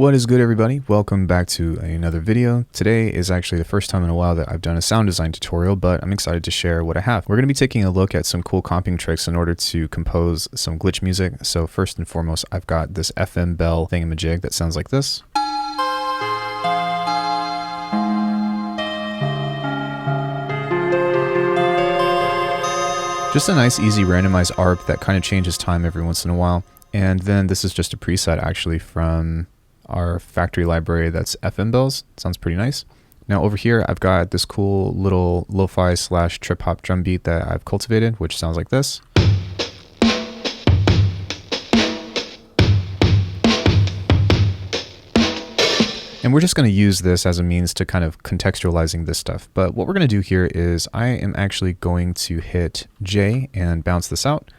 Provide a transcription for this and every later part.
What is good, everybody? Welcome back to another video. Today is actually the first time in a while that I've done a sound design tutorial, but I'm excited to share what I have. We're going to be taking a look at some cool comping tricks in order to compose some glitch music. So first and foremost, I've got this FM bell thingamajig that sounds like this. Just a nice, easy, randomized ARP that kind of changes time every once in a while. And then this is just a preset actually from our factory library that's FM bells. Sounds pretty nice. Now over here, I've got this cool little lo-fi / trip hop drum beat that I've cultivated, which sounds like this. And we're just going to use this as a means to kind of contextualizing this stuff. But what we're going to do here is I am actually going to hit J and bounce this out.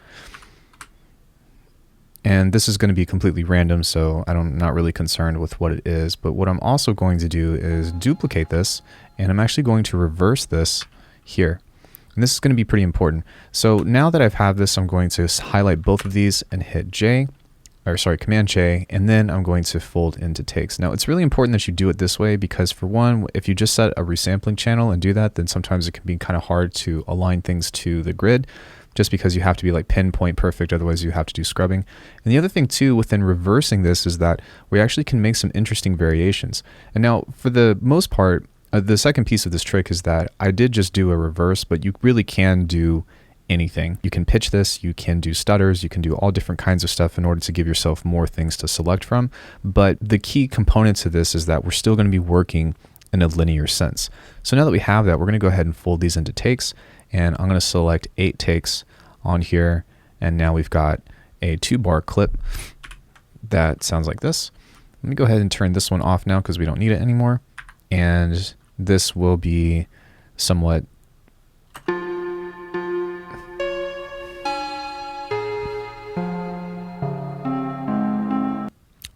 And this is going to be completely random, so I'm not really concerned with what it is. But what I'm also going to do is duplicate this, and I'm actually going to reverse this here. And this is going to be pretty important. So now that I've had this, I'm going to highlight both of these and hit Command J, and then I'm going to fold into takes. Now it's really important that you do it this way because, for one, if you just set a resampling channel and do that, then sometimes it can be kind of hard to align things to the grid, just because you have to be like pinpoint perfect, otherwise you have to do scrubbing. And the other thing too within reversing this is that we actually can make some interesting variations. And now for the most part, the second piece of this trick is that I did just do a reverse, but you really can do anything. You can pitch this, you can do stutters, you can do all different kinds of stuff in order to give yourself more things to select from. But the key component to this is that we're still going to be working in a linear sense. So now that we have that, we're going to go ahead and fold these into takes. And I'm going to select 8 takes on here. And now we've got a 2-bar clip that sounds like this. Let me go ahead and turn this one off now because we don't need it anymore. And this will be somewhat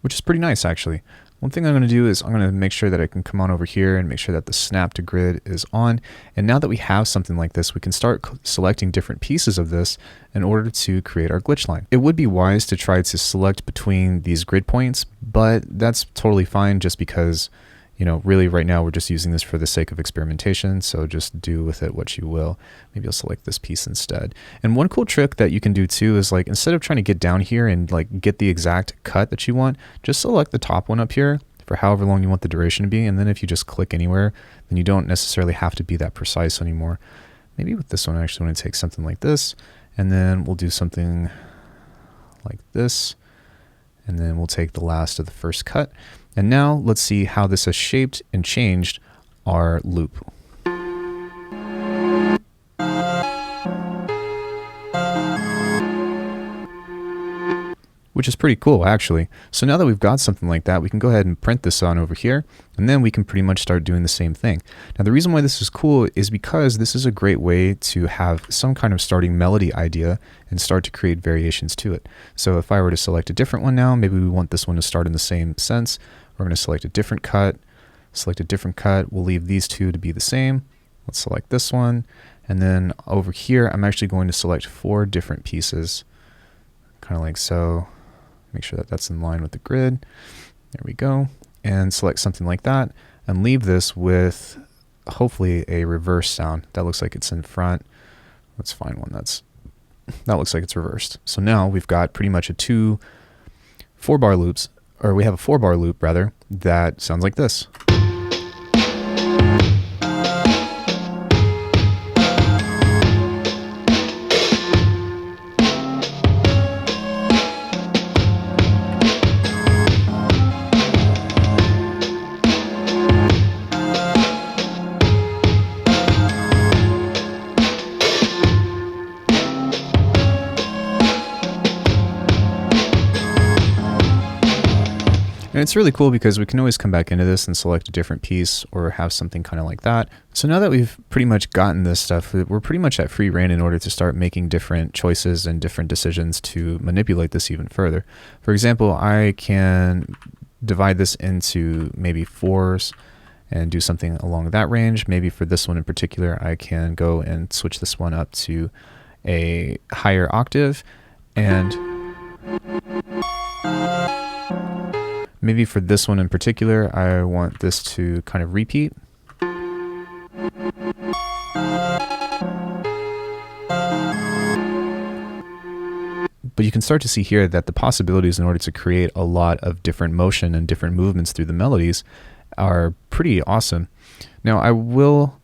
which is pretty nice actually. One thing I'm going to do is I'm going to make sure that I can come on over here and make sure that the snap to grid is on. And now that we have something like this, we can start selecting different pieces of this in order to create our glitch line. It would be wise to try to select between these grid points, but that's totally fine just because, you know, really right now we're just using this for the sake of experimentation, so just do with it what you will. Maybe I'll select this piece instead. And one cool trick that you can do too is, like, instead of trying to get down here and like get the exact cut that you want, just select the top one up here for however long you want the duration to be, and then if you just click anywhere, then you don't necessarily have to be that precise anymore. Maybe with this one I actually want to take something like this, and then we'll do something like this, and then we'll take the last of the first cut. And now let's see how this has shaped and changed our loop. Which is pretty cool actually. So now that we've got something like that, we can go ahead and print this on over here, and then we can pretty much start doing the same thing. Now the reason why this is cool is because this is a great way to have some kind of starting melody idea and start to create variations to it. So if I were to select a different one now, maybe we want this one to start in the same sense. We're going to select a different cut, we'll leave these two to be the same. Let's select this one, and then over here I'm actually going to select 4 different pieces, kind of like so. Make sure that that's in line with the grid. There we go. And select something like that, and leave this with hopefully a reverse sound. That looks like it's in front. Let's find one that looks like it's reversed. So now we've got pretty much a 4-bar loops, or we have a 4-bar loop rather, that sounds like this. And it's really cool because we can always come back into this and select a different piece or have something kind of like that. So now that we've pretty much gotten this stuff, we're pretty much at free rein in order to start making different choices and different decisions to manipulate this even further. For example, I can divide this into maybe 4s and do something along that range. Maybe for this one in particular, I can go and switch this one up to a higher octave and Maybe for this one in particular, I want this to kind of repeat. But you can start to see here that the possibilities in order to create a lot of different motion and different movements through the melodies are pretty awesome. Now, I will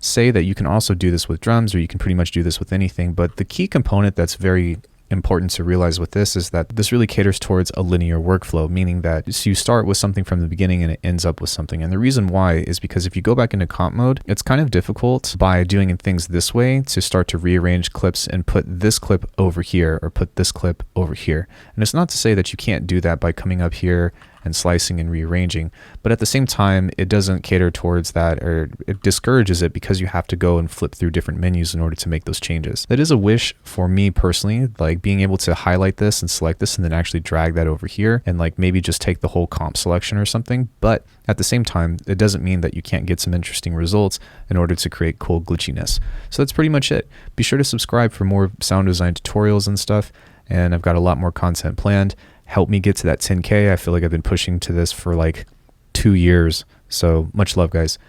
say that you can also do this with drums, or you can pretty much do this with anything, but the key component that's very important to realize with this is that this really caters towards a linear workflow, meaning that you start with something from the beginning and it ends up with something. And the reason why is because if you go back into comp mode, it's kind of difficult by doing things this way to start to rearrange clips and put this clip over here or put this clip over here. And it's not to say that you can't do that by coming up here and slicing and rearranging, but at the same time, it doesn't cater towards that, or it discourages it because you have to go and flip through different menus in order to make those changes. That is a wish for me personally, like being able to highlight this and select this and then actually drag that over here and like maybe just take the whole comp selection or something. But at the same time, it doesn't mean that you can't get some interesting results in order to create cool glitchiness. So that's pretty much it. Be sure to subscribe for more sound design tutorials and stuff. And I've got a lot more content planned. Help me get to that 10K. I feel like I've been pushing to this for like 2 years. So much love, guys.